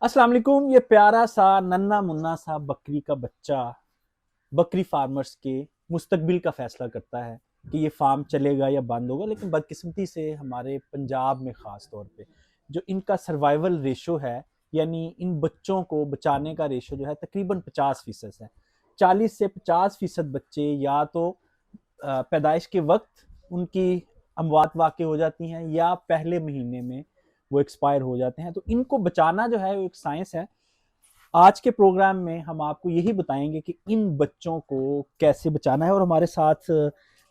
अस्सलाम वालेकुम। ये प्यारा सा नन्ना मुन्ना सा बकरी का बच्चा बकरी फार्मर्स के मुस्तकबिल का फैसला करता है कि ये फार्म चलेगा या बंद होगा। लेकिन बदकिस्मती से हमारे पंजाब में ख़ास तौर पे जो इनका सर्वाइवल रेशो है, यानी इन बच्चों को बचाने का रेशो जो है तकरीबन 50% है। 40 से 50% बच्चे या तो पैदाइश के वक्त उनकी अमवात वाक़ हो जाती हैं या पहले महीने में वो एक्सपायर हो जाते हैं। तो इनको बचाना जो है वो एक साइंस है। आज के प्रोग्राम में हम आपको यही बताएंगे कि इन बच्चों को कैसे बचाना है। और हमारे साथ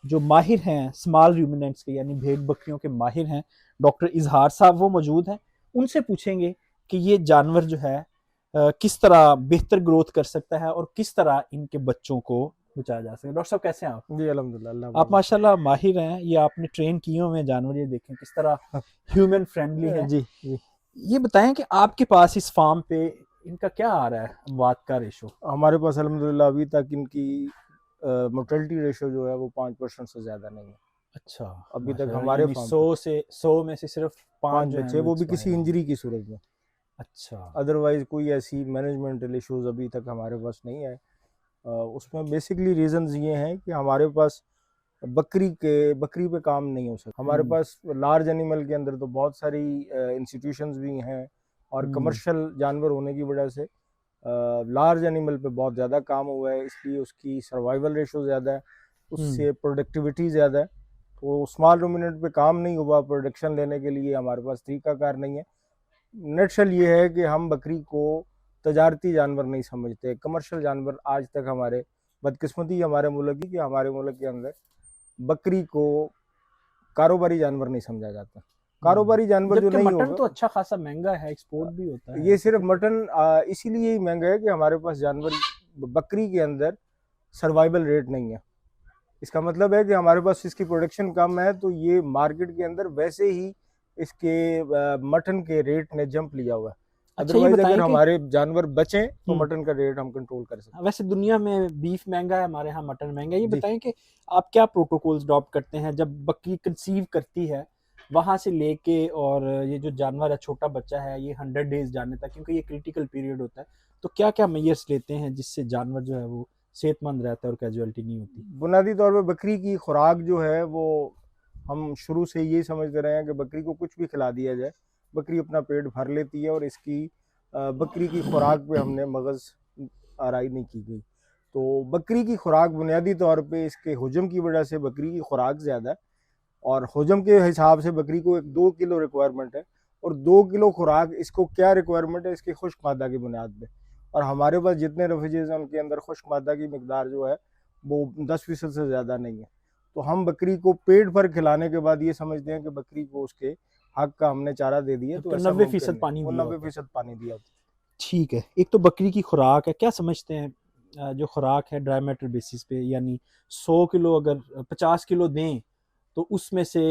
जो माहिर हैं स्मॉल रूमिनेंट्स के यानी भेड़ बकरियों के माहिर हैं, डॉक्टर इजहार साहब, वो मौजूद हैं। उनसे पूछेंगे कि ये जानवर जो है किस तरह बेहतर ग्रोथ कर सकता है और किस तरह इनके बच्चों को बचाया जा सकता है। डॉक्टर साहब कैसे हैं आप? जी अल्हम्दुलिल्लाह, अल्लाह आप पाक। माशाल्लाह माहिर हैं, ये आपने ट्रेन किए हुए जानवर, ये देखें किस तरह ह्यूमन फ्रेंडली है। जी जी। ये बताएं कि आपके पास इस फार्म पे इनका क्या आ रहा है अमवात का रेशो? हमारे पास अल्हम्दुलिल्लाह अभी तक इनकी मोर्टेलिटी रेशो जो है वो 5% से ज़्यादा नहीं है। अच्छा, अभी तक माशाल्लाह, हमारे यानी फार्म पे 100 में से सिर्फ 5 5 जो हैं बच्चे, वो वो भी एक्सपायर किसी हुए हैं। इंजरी की सूरत में। अच्छा। अदरवाइज कोई ऐसी मैनेजमेंटल इश्यूज अभी तक हमारे पास नहीं है। उसमें बेसिकली रीजंस ये हैं कि हमारे पास बकरी पे काम नहीं हो सकता। हमारे पास लार्ज एनिमल के अंदर तो बहुत सारी इंस्टीट्यूशंस भी हैं, और कमर्शियल जानवर होने की वजह से लार्ज एनिमल पे बहुत ज़्यादा काम हुआ है, इसलिए उसकी सर्वाइवल रेशो ज़्यादा है, उससे प्रोडक्टिविटी ज़्यादा है। तो स्मॉल रूमिनेंट पे काम नहीं हुआ, प्रोडक्शन लेने के लिए हमारे पास तरीकाकार नहीं है। नेटशल ये है कि हम बकरी को तजारती जानवर नहीं समझते, कमर्शियल जानवर। आज तक हमारे बदकिस्मती हमारे मुल्क की कि हमारे मुल्क के अंदर बकरी को कारोबारी जानवर नहीं समझा जाता। कारोबारी जानवर जो जबकि नहीं मटन होगा, तो अच्छा खासा महंगा है, एक्सपोर्ट भी होता है, ये ऐसा सिर्फ तो मटन इसीलिए ही महंगा है कि हमारे पास जानवर बकरी के अंदर सर्वाइवल रेट नहीं है। इसका मतलब है कि हमारे पास इसकी प्रोडक्शन कम है, तो ये मार्केट के अंदर वैसे ही इसके मटन के रेट ने जंप लिया हुआ है। अच्छा, ये अदरवाइज अगर बताएं कि हमारे जानवर बचें तो मटन का रेट हम कंट्रोल कर सकते वैसे दुनिया में बीफ महंगा है, हमारे यहाँ मटन महंगा है। ये हैं। जी। बताएं कि आप क्या प्रोटोकॉल्स अडॉप्ट करते हैं जब बकरी कंसीव करती है, वहां से लेके, और ये जो जानवर है छोटा बच्चा है ये 100 डेज जाने तक, क्योंकि ये क्रिटिकल पीरियड होता है, तो क्या क्या मेजर्स लेते हैं जिससे जानवर जो है वो सेहतमंद रहता है और कैजुअलिटी नहीं होती? बुनियादी तौर पे बकरी की खुराक जो है वो हम शुरू से यही समझते रहे हैं कि बकरी को कुछ भी खिला दिया जाए, बकरी अपना पेट भर लेती है, और इसकी बकरी की खुराक पे हमने मगज़ आराई नहीं की गई। तो बकरी की खुराक बुनियादी तौर पे इसके हुजम की वजह से बकरी की खुराक ज़्यादा है, और हुजम के हिसाब से बकरी को एक 2 किलो रिक्वायरमेंट है, और 2 किलो खुराक इसको क्या रिक्वायरमेंट है, इसकी खुश्क मादा की बुनियाद पे। और हमारे पास जितने रेफ्रिजरेटर हैं उनके अंदर खुश्क मादा की मकदार जो है वो 10% से ज़्यादा नहीं है। तो हम बकरी को पेट भर खिलाने के बाद ये समझते हैं कि बकरी को उसके हक का हमने चारा दे दिया, तो तो ऐसा नब्बे मुमकिन फीसद नहीं। पानी वो दिया नब्बे होता है। फीसद पानी दिया होता ठीक है, एक तो बकरी की खुराक है, क्या समझते हैं जो खुराक है ड्राई मैटर बेसिस पे, यानी 100 किलो अगर 50 किलो दें तो उसमें से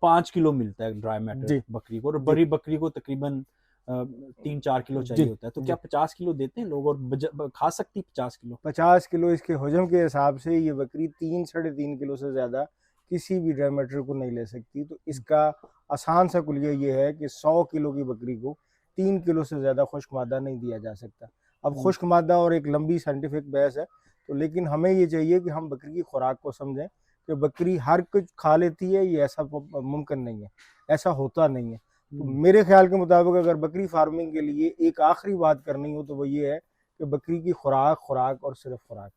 5 किलो मिलता है ड्राई है। मैटर जी बकरी को, और जी बड़ी बकरी को तकरीबन 3-4 किलो जी चाहिए होता है। तो क्या जी। 50 किलो देते हैं लोग और खा सकती 50 किलो? 50 किलो इसके हजम के हिसाब से ये बकरी 3-3.5 किलो से ज़्यादा किसी भी ड्राई मैटर को नहीं ले सकती। तो इसका आसान सा कुलिया ये है कि 100 किलो की बकरी को 3 किलो से ज़्यादा खुश्क मादा नहीं दिया जा सकता। अब खुश्क मादा और एक लंबी साइंटिफिक बहस है, तो लेकिन हमें ये चाहिए कि हम बकरी की खुराक को समझें कि बकरी हर कुछ खा लेती है, ये ऐसा मुमकिन नहीं है, ऐसा होता नहीं है। तो मेरे ख्याल के मुताबिक अगर बकरी फार्मिंग के लिए एक आखिरी बात करनी हो तो वो ये है कि बकरी की खुराक, खुराक और सिर्फ खुराक।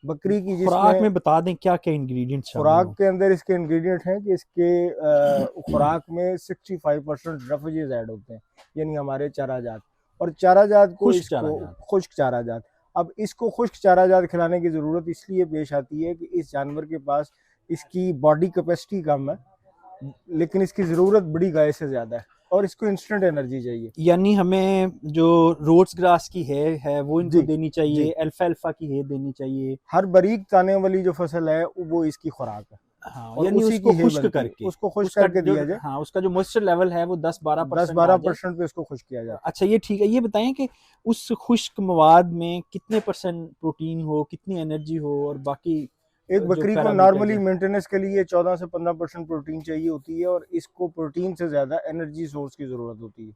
बकरी की खुराक जिसमें में बता दें क्या क्या इंग्रेडिएंट्स शामिल खुराक हों। के अंदर इसके इंग्रेडिएंट हैं कि इसके खुराक में 65% रेफ्रिजरेज ऐड होते हैं, यानी हमारे चारा जात, और चारा जात को खुश्क चारा इसको जात। खुश्क चारा जात। अब इसको खुश्क चारा जात खिलाने की ज़रूरत इसलिए पेश आती है कि इस जानवर के पास इसकी बॉडी कैपेसिटी कम है, लेकिन इसकी ज़रूरत बड़ी गाय से ज़्यादा है, और इसको इंस्टेंट एनर्जी चाहिए। यानी हमें जो रोड्स ग्रास की है वो इनको जी देनी जी। चाहिए, अल्फा अल्फा की है देनी चाहिए। हर बारीक ताने वाली जो फसल है वो इसकी खुराक है, हाँ, और यानी उसी उसको की ही खुश्क बनती है। करके, उसको खुश उसका करके जो, दिया जाए, हाँ, उसका जो मॉइस्चर लेवल है वो 10-12% आ जाए। 10-12% पे इसको खुश किया जाता अच्छा, ये ठीक है। ये बताएं कि उस खुश्क मवाद में कितने परसेंट प्रोटीन हो, कितनी एनर्जी हो, और बाकी एक जो बकरी को पैरामीटर्स नॉर्मली हैं? मेंटेनेंस के लिए 14 से 15% प्रोटीन चाहिए होती है, और इसको प्रोटीन से ज़्यादा एनर्जी सोर्स की ज़रूरत होती है।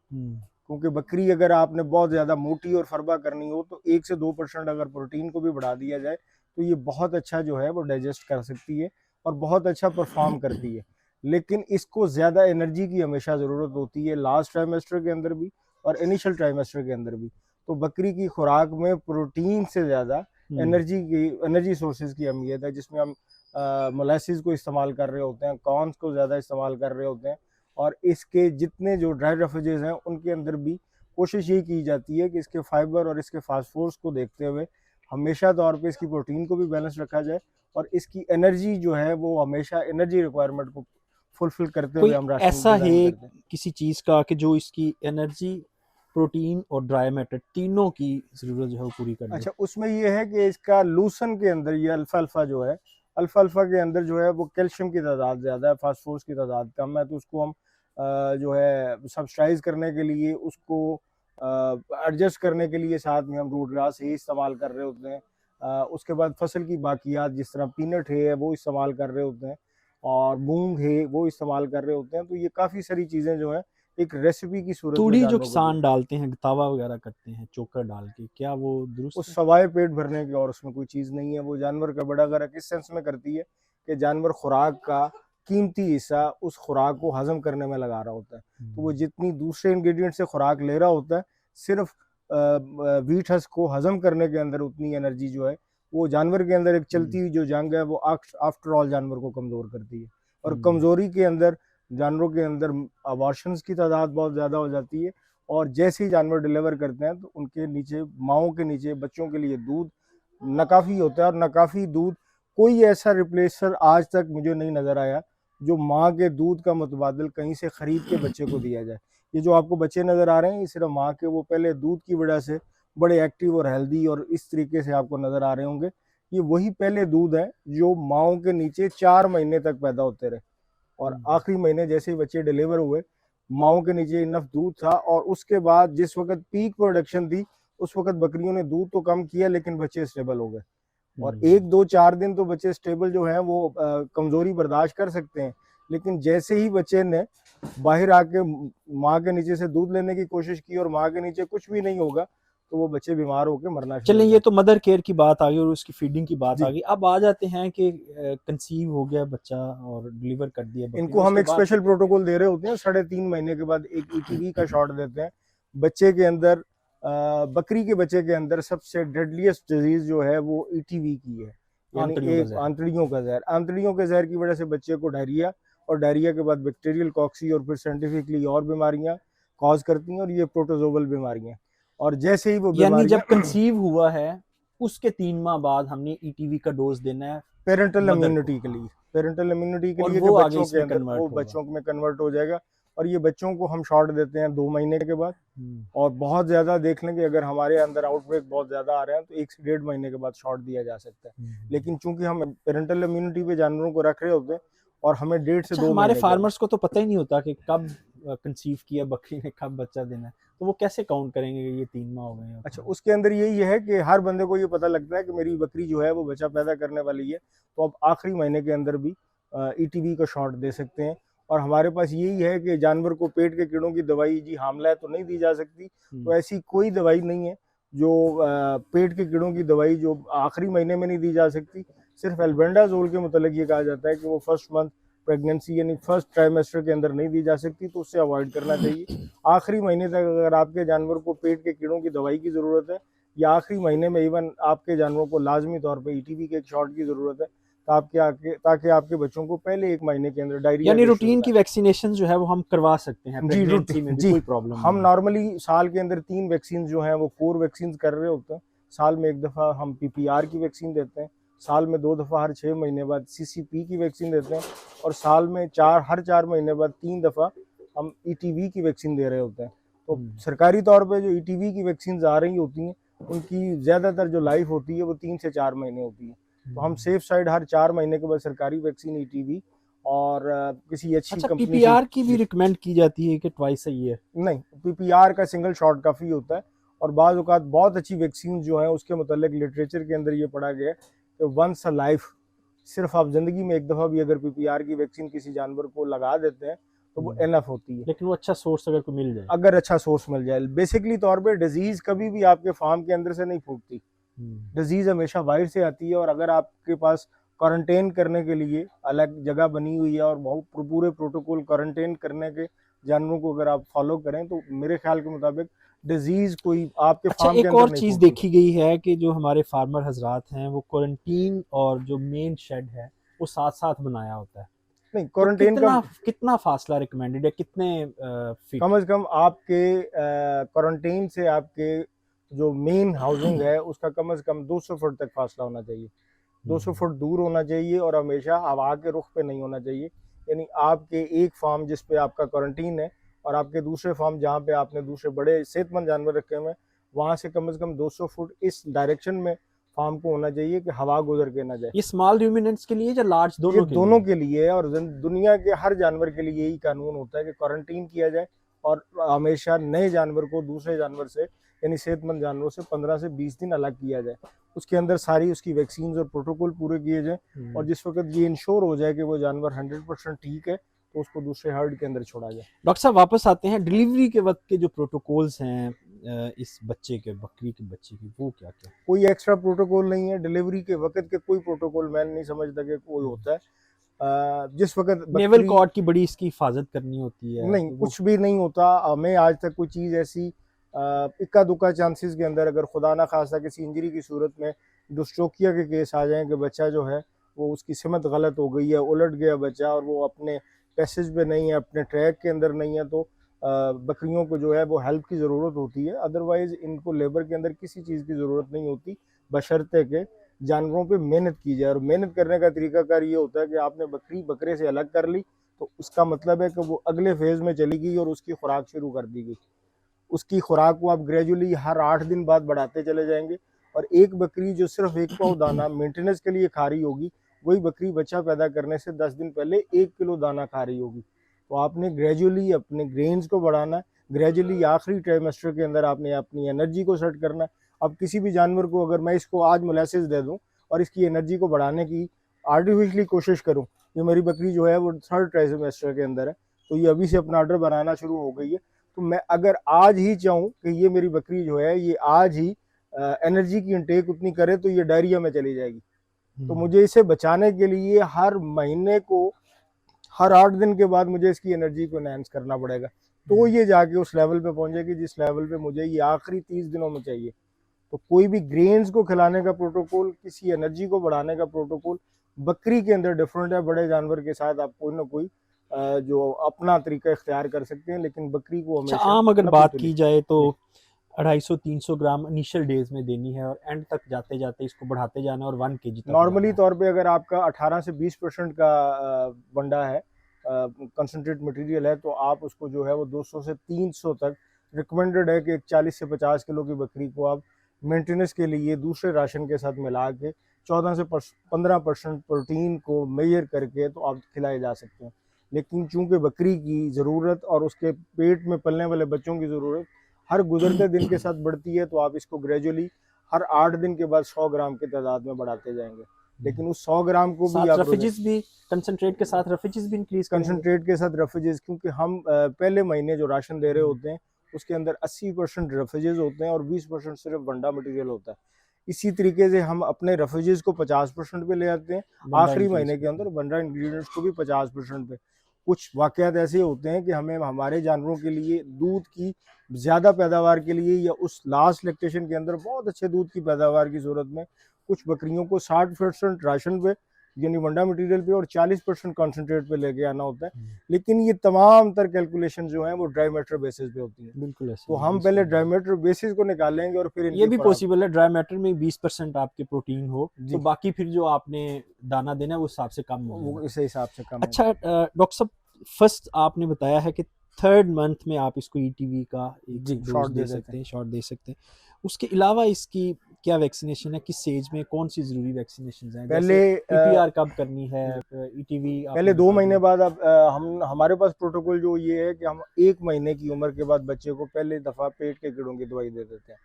क्योंकि बकरी अगर आपने बहुत ज़्यादा मोटी और फरबा करनी हो तो 1 से 2% अगर प्रोटीन को भी बढ़ा दिया जाए तो ये बहुत अच्छा जो है वो डाइजेस्ट कर सकती है और बहुत अच्छा परफॉर्म करती है। लेकिन इसको ज़्यादा एनर्जी की हमेशा ज़रूरत होती है, लास्ट ट्राइमेस्टर के अंदर भी और इनिशियल ट्राइमेस्टर के अंदर भी। तो बकरी की खुराक में प्रोटीन से ज़्यादा एनर्जी सोर्सेज की अहमियत है, जिसमें हम मोलेसिस को इस्तेमाल कर रहे होते हैं, कॉर्न्स को ज़्यादा इस्तेमाल कर रहे होते हैं, और इसके जितने जो ड्राई रेफ्रिजरेज हैं उनके अंदर भी कोशिश ये की जाती है कि इसके फाइबर और इसके फास्फोर्स को देखते हुए हमेशा तौर पे इसकी प्रोटीन को भी बैलेंस रखा जाए, और इसकी एनर्जी जो है वो हमेशा एनर्जी रिक्वायरमेंट को फुलफिल करते हुए कोई हम राशन ऐसा डिज़ाइन है करते हैं। किसी चीज़ का कि जो इसकी एनर्जी, प्रोटीन और ड्राई मैटर तीनों की ज़रूरत जो है वो पूरी कर दे? अच्छा, उसमें ये है कि इसका लूसन के अंदर ये अल्फा जो है, अल्फा के अंदर जो है वो कैल्शियम की तादाद ज़्यादा है, फास्फोरस की तादाद कम है, तो उसको हम जो है सब्सिडाइज करने के लिए, उसको एडजस्ट करने के लिए साथ में हम रूट ग्रास ही इस्तेमाल कर रहे होते हैं। उसके बाद फसल की बाकियात जिस तरह पीनट है वो इस्तेमाल कर रहे होते हैं, और मूंग है वो इस्तेमाल कर रहे होते हैं। तो ये काफ़ी सारी चीज़ें जो हैं एक रेसिपी की सूरत में तूड़ी जो जानवरों को दी, किसान डालते हैं, तवा वगैरह करते हैं चोकर डाल के, क्या वो दुरुस्त उस है? सवाए पेट भरने की और उसमें कोई चीज़ नहीं है। वो जानवर का बड़ा गर्क इस सेंस में करती है कि जानवर खुराक का कीमती हिस्सा उस खुराक को हजम करने में लगा रहा होता है। तो वो जितनी दूसरे इंग्रेडिएंट से खुराक ले रहा होता है, सिर्फ व्हीट हस्क को हजम करने के अंदर उतनी एनर्जी जो है वो जानवर के अंदर एक चलती हुई जो जंग है वो आफ्टर ऑल जानवर को कमज़ोर करती है। और कमज़ोरी के अंदर जानवरों के अंदर अबॉर्शंस की तादाद बहुत ज़्यादा हो जाती है, और जैसे ही जानवर डिलीवर करते हैं तो उनके नीचे, माओं के नीचे बच्चों के लिए दूध नाकाफ़ी होता है। और नाकाफ़ी दूध कोई ऐसा रिप्लेसर आज तक मुझे नहीं नज़र आया जो माँ के दूध का मुतबादिल कहीं से ख़रीद के बच्चे को दिया जाए। ये जो आपको बच्चे नज़र आ रहे हैं ये सिर्फ माँ के वो पहले दूध की वजह से बड़े एक्टिव और हेल्दी और इस तरीके से आपको नज़र आ रहे होंगे। ये वही पहले दूध है जो माओं के नीचे 4 महीने तक पैदा होते रहे, और आखिरी महीने जैसे ही बच्चे डिलीवर हुए माओं के नीचे इनफ दूध था, और उसके बाद जिस वक्त पीक प्रोडक्शन थी उस वक्त बकरियों ने दूध तो कम किया लेकिन बच्चे स्टेबल हो गए। और 1 2 4 दिन तो बच्चे स्टेबल जो है वो कमजोरी बर्दाश्त कर सकते हैं, लेकिन जैसे ही बच्चे ने बाहर आके माँ के नीचे से दूध लेने की कोशिश की और माँ के नीचे कुछ भी नहीं होगा तो वो बच्चे बीमार होकर मरना शुरू चलें, हो ये जाते तो मदर केयर की बात आ गई और उसकी फीडिंग की बात जी। आ गई। अब आ जाते हैं कि कंसीव हो गया बच्चा और डिलीवर कर दिया बकरी, इनको हम उसके एक बाद स्पेशल प्रोटोकॉल दे रहे होते हैं, 3.5 महीने के बाद एक ईटीवी का शॉट देते हैं बच्चे के अंदर। बकरी के बच्चे के अंदर सबसे डेडलीस्ट डिजीज जो है वो ईटीवी की है, यानी आंतड़ियों का एक जहर। आंतड़ियों का जहर। आंतड़ियों के जहर की वजह से बच्चे को डायरिया, और डायरिया के बाद बैक्टीरियल कॉक्सी, और फिर साइंटिफिकली और बीमारियां कॉज करती हैं, और ये प्रोटोजोवल बीमारियां। और जैसे ही वो यानी जब बीमारियां कंसीव हुआ है उसके 3 माह बाद हमने ईटीवी का डोज देना है पेरेंटल मदर को, इम्यूनिटी के लिए, पेरेंटल इम्यूनिटी के और लिए कि वो आगे बच्चों के इसमें अंदर कन्वर्ट वो होगा। बच्चों में कन्वर्ट हो जाएगा। और ये बच्चों को हम शॉट देते हैं 2 महीने के बाद, और बहुत ज़्यादा देख लें कि अगर हमारे अंदर आउटब्रेक बहुत ज़्यादा आ रहे हैं तो 1 से 1.5 महीने के बाद शॉट दिया जा सकता है। लेकिन चूंकि हम पेरेंटल इम्यूनिटी पे जानवरों को रख रहे होते हैं और हमें 1.5 से अच्छा, 2 हमारे महीने के बाद, फार्मर्स को तो पता ही नहीं होता कि कब कंसीव किया बकरी ने, कब बच्चा देना है, तो वो कैसे काउंट करेंगे कि ये 3 माह हो गए हैं? अच्छा, उसके अंदर यही है कि हर बंदे को ये पता लगता है कि मेरी बकरी जो है वो बच्चा पैदा करने वाली है, तो अब आखिरी महीने के अंदर भी ईटीवी का शॉट दे सकते हैं। और हमारे पास यही है कि जानवर को पेट के कीड़ों की दवाई, जी हामला है तो नहीं दी जा सकती, तो ऐसी कोई दवाई नहीं है जो पेट के कीड़ों की दवाई जो आखिरी महीने में नहीं दी जा सकती। सिर्फ एल्बेंडाजोल के मुतालिक ये कहा जाता है कि वो फर्स्ट मंथ प्रेगनेंसी यानी फर्स्ट ट्राइमेस्टर के अंदर नहीं दी जा सकती, तो उससे अवॉइड करना चाहिए। आखिरी महीने तक अगर आपके जानवर को पेट के कीड़ों की दवाई की ज़रूरत है, या आखिरी महीने में इवन आपके जानवरों को लाजमी तौर पे ईटीवी के एक शॉट की ज़रूरत है, ताकि आपके बच्चों को पहले 1 महीने के अंदर डायरिया यानी के इश्यूज रूटीन ना की वैक्सीनेशन जो है वो हम करवा सकते हैं जी प्रेगनेंसी में भी, जी कोई प्रॉब्लम हम नहीं है। नॉर्मली साल के अंदर 3 वैक्सीन जो हैं वो कोर वैक्सीन कर रहे होते हैं। साल में 1 दफ़ा हम पीपीआर की वैक्सीन देते हैं, साल में 2 दफ़ा हर 6 महीने बाद सीसीपी की वैक्सीन देते हैं, और साल में हर 4 महीने बाद 3 दफ़ा हम ईटीवी की वैक्सीन दे रहे होते हैं। तो सरकारी तौर पे जो ईटीवी की वैक्सीन आ रही होती हैं उनकी ज़्यादातर जो लाइफ होती है वो 3 से 4 महीने होती है। तो हम सेफ साइड हर 4 महीने के बाद सरकारी वैक्सीन ईटीवी और किसी अच्छी अच्छा, कंपनी से पीपीआर की भी रिकमेंड की जाती है कि ट्वाइस अ ईयर? नहीं, पीपीआर का सिंगल शॉट काफ़ी होता है। और बाज़ औक़ात बहुत अच्छी वैक्सीन जो हैं उसके मुतालिक लिटरेचर के अंदर ये पढ़ा गया है कि वंस अ लाइफ सिर्फ आप जिंदगी में एक दफा भी अगर पीपीआर की वैक्सीन किसी जानवर को लगा देते हैं तो वो एनफ होती है। लेकिन वो अच्छा सोर्स अगर कोई मिल जाए, अगर अच्छा सोर्स मिल जाए, बेसिकली तौर पे डिजीज कभी भी आपके फार्म के अंदर से नहीं फूटती, डिजीज हमेशा बाहर से आती है। और अगर आपके पास क्वारंटाइन करने के लिए अलग जगह बनी हुई है और बहुत पूरे प्रोटोकॉल क्वारंटाइन करने के जानवरों को अगर आप फॉलो करें तो मेरे ख्याल के मुताबिक डिजीज कोई आपके अच्छा फार्म के एक अंदर और नहीं चीज फूटती। देखी गई है कि जो हमारे फार्मर हजरात हैं वो क्वारंटीन और जो मेन शेड है वो साथ साथ बनाया होता है, नहीं, तो क्वारंटाइन का कितना कितना फासला रिकमेंडेड है, कितने फीट? कम से कम आपके क्वारंटाइन से आपके जो मेन हाउसिंग है उसका कम से कम 200 फुट तक फासला होना चाहिए, 200 फुट दूर होना चाहिए और हमेशा हवा के रुख पे नहीं होना चाहिए। यानी आपके एक फार्म जिस पे आपका क्वारंटीन है और आपके दूसरे फार्म जहाँ पे आपने दूसरे बड़े सेहतमंद जानवर रखे हुए हैं वहाँ से कम 200 फुट इस डायरेक्शन में फार्म को होना चाहिए कि हवा गुजर के ना जाए। ये स्मॉल रूमिनेंट्स के लिए या लार्ज ये दोनों के दोनों लिए? के लिए है और दुनिया के हर जानवर के लिए यही कानून होता है कि क्वारंटीन किया जाए और हमेशा नए जानवर को दूसरे जानवर से यानी सेहतमंद जानवरों से 15 से 20 दिन अलग किया जाए, उसके अंदर सारी उसकी वैक्सीन और प्रोटोकॉल पूरे किए जाए और जिस वक्त ये इंश्योर हो जाए कि वो जानवर 100% ठीक है तो उसको दूसरे हर्ड के अंदर छोड़ा जाए। डॉक्टर साहब वापस आते हैं, डिलीवरी के वक्त के जो प्रोटोकॉल्स हैं इस बच्चे के, बकरी के बच्चे की, वो क्या क्या? कोई एक्स्ट्रा प्रोटोकॉल नहीं है डिलीवरी के वक्त के, कोई प्रोटोकॉल मैं नहीं समझता कि कोई होता है। जिस वक्त नेवल बकरी कॉर्ड की बड़ी इसकी हिफाजत करनी होती है, नहीं, तो वो कुछ भी नहीं होता। हमें आज तक कोई चीज़ ऐसी इक्का दुक्का चांसेस के अंदर अगर खुदा ना खास्ता किसी इंजरी की सूरत में दुष्टोकिया के केस आ जाएं कि बच्चा जो है वो उसकी सिमत गलत हो गई है, उलट गया बच्चा और वो अपने पैसेज पे नहीं है, अपने ट्रैक के अंदर नहीं है, तो बकरियों को जो है वो हेल्प की ज़रूरत होती है। अदरवाइज़ इनको लेबर के अंदर किसी चीज़ की ज़रूरत नहीं होती बशर्ते के जानवरों पे मेहनत की जाए। और मेहनत करने का तरीकाकार ये होता है कि आपने बकरी बकरे से अलग कर ली तो उसका मतलब है कि वो अगले फेज में चली गई और उसकी खुराक शुरू कर दी गई। उसकी खुराक को आप ग्रेजुअली हर 8 दिन बाद बढ़ाते चले जाएंगे और एक बकरी जो सिर्फ एक पाव दाना मेंटेनेंस के लिए खा रही होगी वही बकरी बच्चा पैदा करने से 10 दिन पहले 1 किलो दाना खा रही होगी। तो आपने ग्रेजुअली अपने ग्रेन्स को बढ़ाना है, ग्रेजुअली आखिरी ट्राइमेस्टर के अंदर आपने अपनी एनर्जी को सेट करना है। अब किसी भी जानवर को अगर मैं इसको आज मोलेसिस दे दूं और इसकी एनर्जी को बढ़ाने की आर्टिफिशियली कोशिश करूं, ये मेरी बकरी जो है वो 3rd ट्राइमेस्टर के अंदर है तो ये अभी से अपना ऑर्डर बनाना शुरू हो गई है, तो मैं अगर आज ही चाहूँ कि ये मेरी बकरी जो है ये आज ही एनर्जी की इंटेक उतनी करे तो ये डायरिया में चली जाएगी। तो मुझे इसे बचाने के लिए हर महीने को हर 8 दिन के बाद मुझे इसकी एनर्जी को एनहांस करना पड़ेगा तो ये जाके उस लेवल पे पहुंचेगी जिस लेवल पे मुझे ये आखिरी 30 दिनों में चाहिए। तो कोई भी ग्रेन्स को खिलाने का प्रोटोकॉल, किसी एनर्जी को बढ़ाने का प्रोटोकॉल बकरी के अंदर डिफरेंट है। बड़े जानवर के साथ आप कोई ना कोई जो अपना तरीका इख्तियार कर सकते हैं, लेकिन बकरी को अच्छा हमेशा आम अगर 90 बात तुली की जाए तो 250-300 ग्राम इनिशियल डेज में देनी है और एंड तक जाते जाते इसको बढ़ाते जाना और 1 kg तक नॉर्मली जाना है। तौर पे अगर आपका 18 से 20% का बंडा है कंसंट्रेट मटेरियल है तो आप उसको जो है वो 200 से 300 तक रिकमेंडेड है कि 40 से 50 किलो की बकरी को आप मेंटेनेंस के लिए दूसरे राशन के साथ मिला के 14 से 15% प्रोटीन को मेजर करके तो आप खिलाए जा सकते हैं। लेकिन चूंकि बकरी की ज़रूरत और उसके पेट में पलने वाले बच्चों की ज़रूरत हर गुजरते दिन के साथ बढ़ती है तो आप इसको ग्रेजुअली हर 8 दिन के बाद 100 ग्राम की तादाद में बढ़ाते जाएंगे। लेकिन उस 100 ग्राम को भी साथ आप रफेजेस भी, कंसंट्रेट के साथ रफेजेस भी इंक्रीज करेंगे। कंसंट्रेट के साथ रफेजेस, क्योंकि हम पहले महीने जो राशन दे रहे होते हैं उसके अंदर 80% रफेजेस होते हैं और 20% सिर्फ वंडा मटेरियल होता है। इसी तरीके से हम अपने रफेजेस को 50% पे ले आते हैं, आखिरी महीने के अंदर वंडा इंग्रेडिएंट्स को भी 50% पे। कुछ वाकयात ऐसे होते हैं कि हमें हमारे जानवरों के लिए दूध की ज़्यादा पैदावार के लिए या उस लास्ट लैक्टेशन के अंदर बहुत अच्छे दूध की पैदावार की सूरत में कुछ बकरियों को 60% राशन पे यानी वंडा मटेरियल पे और 40% कॉन्सेंट्रेट पे लेके आना होता है। लेकिन ये तमाम तर कैलकुलेशन जो है वो ड्राई बेसिस पे होती है। बिल्कुल ऐसे तो हम पहले ड्राई बेसिस को निकालेंगे और फिर ये भी पॉसिबल है ड्राई मैटर में 20% आपके प्रोटीन हो तो बाकी फिर जो आपने दाना देना है वो हिसाब से कम हो, वो इस हिसाब से कम। अच्छा डॉक्टर साहब फर्स्ट आपने बताया है कि 3rd मंथ में आप इसको ईटीवी का एक शॉट दे सकते हैं, शॉट दे सकते हैं। उसके अलावा इसकी क्या वैक्सीनेशन है, किस एज में कौन सी जरूरी वैक्सीनेशन है? पहले पीपीआर कब करनी है, ईटीवी पहले 2 महीने बाद अब हम हमारे पास प्रोटोकॉल जो ये है कि हम 1 महीने की उम्र के बाद बच्चे को पहले दफ़ा पेट के कीड़ों की दवाई दे देते हैं।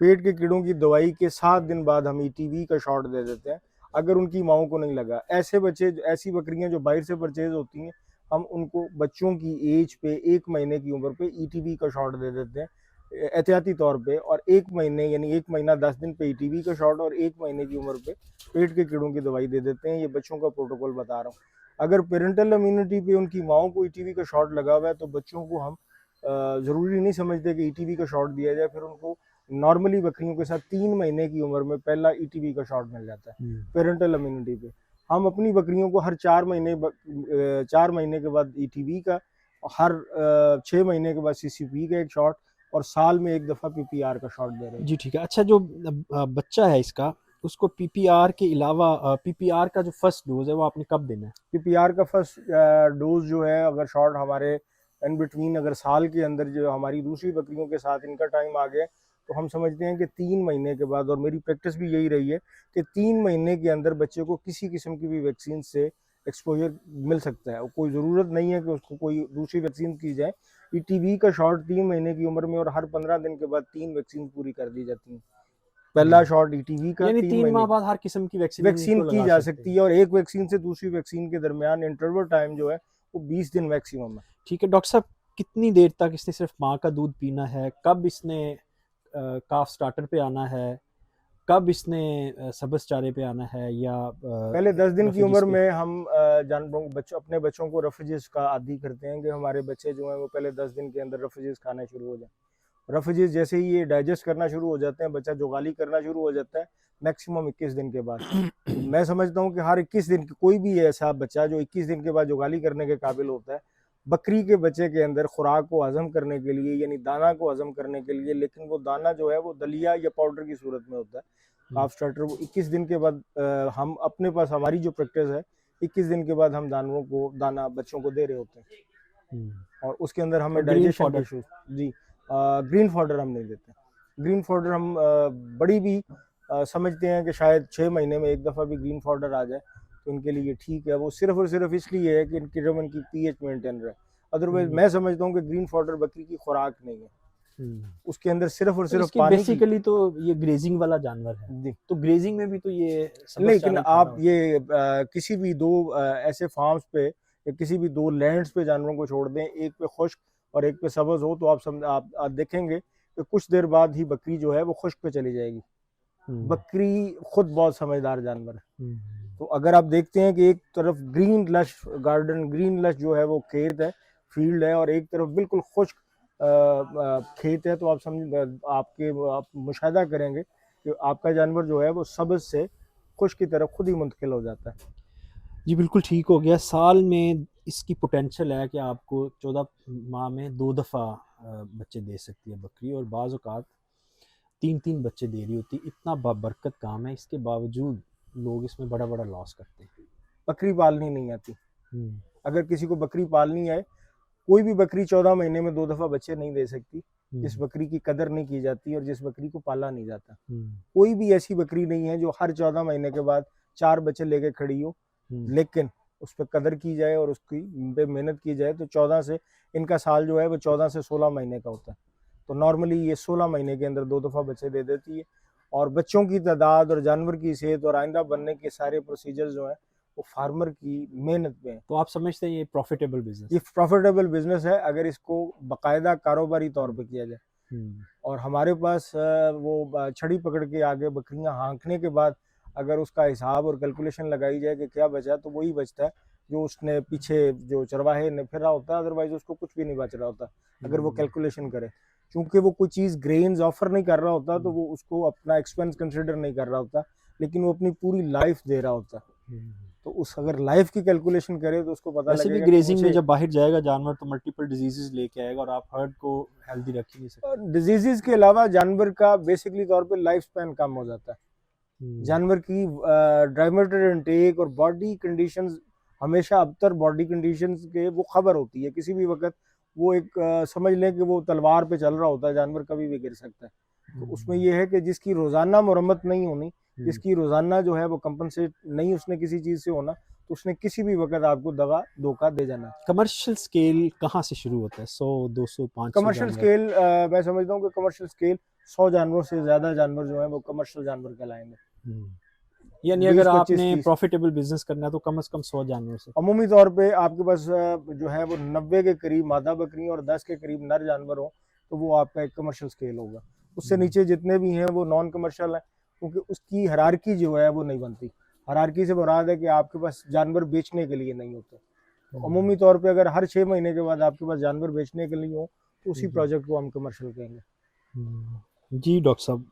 पेट के कीड़ों की दवाई के 7 दिन बाद हम ईटीवी का शॉट दे देते हैं। अगर उनकी माओं को नहीं लगा। ऐसे बच्चे, ऐसी बकरियां जो बाहर से परचेज होती हैं, हम उनको बच्चों की एज पे 1 महीने की उम्र पे ईटीवी का शॉट दे देते हैं एहतियाती तौर पे, और 1 महीने यानी 1 महीना 10 दिन पे ईटीवी का शॉट और 1 महीने की उम्र पे पेट के कीड़ों की दवाई दे देते हैं। ये बच्चों का प्रोटोकॉल बता रहा हूँ। अगर पेरेंटल इम्यूनिटी पे उनकी माओं को ईटीवी का शॉट लगा हुआ है तो बच्चों को हम ज़रूरी नहीं समझते कि ईटीवी का शॉट दिया जाए, फिर उनको नॉर्मली बकरियों के साथ 3 महीने की उम्र में पहला ईटीवी का शॉट मिल जाता है पेरेंटल इम्यूनिटी पे। हम अपनी बकरियों को हर 4 महीने के बाद ईटीवी का, हर 6 महीने के बाद सीसीपी का एक शॉट, और साल में एक दफ़ा पीपीआर का शॉट दे रहे हैं। जी ठीक है। अच्छा, जो बच्चा है इसका, उसको पीपीआर के अलावा पीपीआर का जो फर्स्ट डोज है वो आपने कब देना है? पीपीआर का फर्स्ट डोज जो है, अगर शॉट हमारे इन बिटवीन, अगर साल के अंदर जो हमारी दूसरी बकरियों के साथ इनका टाइम आ गया, तो हम समझते हैं कि 3 महीने के बाद, और मेरी प्रैक्टिस भी यही रही है कि 3 महीने के अंदर बच्चे को किसी किस्म की भी वैक्सीन से एक्सपोजर मिल सकता है। कोई ज़रूरत नहीं है कि उसको कोई दूसरी वैक्सीन की जाए। टीवी का शॉट 3 महीने की उम्र में और हर 15 दिन के बाद 3 वैक्सीन पूरी कर दी जाती हैं। पहला शॉट ईटीवी का यानी 3 3 महीने माह बाद हर किस्म की वैक्सीन की जा सकती है, और एक वैक्सीन से दूसरी वैक्सीन के दरमियान इंटरवल टाइम जो है वो 20 दिन मैक्सिमम है। ठीक है डॉक्टर साहब, कितनी देर तक इसने सिर्फ माँ का दूध पीना है? कब इसने काफ स्टार्टर पे आना है? कब इसने सब्ज चारे पे आना है? या पहले 10 दिन की रेफ्रिजरेटर उम्र पे? में हम जानवरों बच्चों अपने बच्चों को रेफ्रिजरेटर का आदी करते हैं कि हमारे बच्चे जो हैं वो पहले 10 दिन के अंदर रेफ्रिजरेटर खाना शुरू हो जाए। रेफ्रिजरेटर जैसे ही ये डाइजेस्ट करना शुरू हो जाते हैं, बच्चा जुगाली करना शुरू हो जाता है मैक्सिमम 21 दिन के बाद। तो मैं समझता हूँ कि हर 21 दिन कोई भी ऐसा बच्चा जो 21 दिन के बाद जुगाली करने के काबिल होता है, बकरी के बच्चे के अंदर खुराक को हजम करने के लिए, यानी दाना को हजम करने के लिए, लेकिन वो दाना जो है वो दलिया या पाउडर की सूरत में होता है, काफ स्टार्टर, वो 21 दिन के बाद हम अपने पास, हमारी जो प्रैक्टिस है, 21 दिन के बाद हम जानवरों को दाना बच्चों को दे रहे होते हैं, और उसके अंदर हमें डाइजेशन के इशूज, जी ग्रीन फॉडर हम नहीं देते। ग्रीन फॉडर हम बड़ी भी समझते हैं कि शायद 6 महीने में एक दफ़ा भी ग्रीन फॉडर आ जाए तो इनके लिए ठीक है। वो सिर्फ और सिर्फ इसलिए है कि इनकी जब इनकी पीएच मेंटेन रहे। अदरवाइज मैं समझता हूँ कि ग्रीन फॉडर बकरी की खुराक नहीं है, उसके अंदर सिर्फ और सिर्फ पानी बेसिकली तो ये ग्रेजिंग वाला जानवर है जी। तो ग्रेजिंग में भी तो ये लेकिन आप ये किसी भी दो ऐसे फार्म्स पे या किसी भी 2 लैंड्स पे जानवरों को छोड़ दें, एक पे खुश्क और एक पे सब्ज हो, तो आप देखेंगे कि कुछ देर बाद ही बकरी जो है वो खुश्क पे चली जाएगी। बकरी खुद बहुत समझदार जानवर है। तो अगर आप देखते हैं कि एक तरफ green lush garden, green lush जो है वो खेत है, फील्ड है, और एक तरफ बिल्कुल खुश्क खेत है, तो आप मुशाहिदा करेंगे कि आपका जानवर जो है वो सब्ज से खुश्क की तरफ खुद ही मुंतकिल हो जाता है। जी बिल्कुल ठीक हो गया। साल में इसकी पोटेंशियल है कि आपको 14 माह में 2 दफ़ा बच्चे दे सकती है बकरी, और बाज़ औक़ात 3-3 बच्चे दे रही होती। इतना बाबरकत काम है, इसके बावजूद लोग इसमें बड़ा बड़ा लॉस करते हैं। बकरी पालनी नहीं आती। अगर किसी को बकरी पालनी है, कोई भी बकरी 14 महीने में 2 दफ़ा बच्चे नहीं दे सकती। जिस बकरी की कदर नहीं की जाती और जिस बकरी को पाला नहीं जाता, कोई भी ऐसी बकरी नहीं है जो हर 14 महीने के बाद 4 बच्चे लेके खड़ी हो, लेकिन उस पर कदर की जाए और उसकी पे मेहनत की जाए तो 14 से, इनका साल जो है वो 14 से 16 महीने का होता है। तो नॉर्मली ये 16 महीने के अंदर 2 दफ़ा बच्चे दे देती है, और बच्चों की तादाद और जानवर की सेहत और आइंदा बनने के सारे प्रोसीजर जो हैं वो फार्मर की मेहनत पे है। तो आप समझते हैं ये प्रॉफिटेबल बिजनेस? ये प्रॉफिटेबल बिजनेस है अगर इसको बाकायदा कारोबारी तौर पे किया जाए। और हमारे पास वो छड़ी पकड़ के आगे बकरियां हाँकने के बाद अगर उसका हिसाब और कैलकुलेशन लगाई जाए कि क्या बचा, तो वही बचता है जो उसने पीछे जो चरवाहे ने फिरा होता है, अदरवाइज उसको कुछ भी नहीं बच रहा होता अगर वो कैलकुलेशन करे। क्योंकि वो कोई चीज़ ग्रेन्स ऑफर नहीं कर रहा होता तो वो उसको अपना एक्सपेंस कंसिडर नहीं कर रहा होता, लेकिन वो अपनी पूरी लाइफ दे रहा होता। तो उस अगर लाइफ की कैलकुलेशन करे तो उसको पता वैसे लगेगा। भी ग्रेजिंग में जब बाहर जाएगा जानवर तो मल्टीपल डिजीजेस लेके आएगा, और आप हर्ड को हेल्दी रख ही नहीं सकते। डिजीजेस के अलावा जानवर का बेसिकली तौर पे लाइफ स्पैन कम हो जाता है। जानवर की ड्राइमेटेड इनटेक और बॉडी कंडीशंस, हमेशा अबतर बॉडी कंडीशंस के वो खबर होती है। किसी भी वक्त वो एक समझ लें कि वो तलवार पे चल रहा होता है, जानवर कभी भी गिर सकता है। तो उसमें ये है कि जिसकी रोजाना मुरम्मत नहीं होनी, जिसकी रोजाना जो है वो कंपनसेट नहीं उसने किसी चीज से होना, तो उसने किसी भी वक्त आपको धोखा दे जाना। कमर्शियल स्केल कहाँ से शुरू होता है? 100, 200, 500? कमर्शियल स्केल मैं समझता हूँ कि कमर्शियल स्केल 100 जानवरों से ज्यादा जानवर जो है वो कमर्शियल जानवर कहलाएंगे। यानी 20, अगर 25, आपने 30 प्रॉफिटेबल बिजनेस करना है तो कम से कम 100 जानवर से। अमूमी तौर पे आपके पास जो है वो 90 के करीब मादा बकरी और 10 के करीब नर जानवर हो तो वो आपका एक कमर्शियल स्केल होगा। उससे नीचे जितने भी हैं वो नॉन कमर्शियल है, क्योंकि उसकी हायरार्की जो है वो नहीं बनती। हायरार्की से मुराद है कि आपके पास जानवर बेचने के लिए नहीं होते। तो अमूमी तौर पे अगर हर 6 महीने के बाद आपके पास जानवर बेचने के लिए हो तो उसी प्रोजेक्ट को हम कमर्शियल कहेंगे। जी डॉक्टर साहब,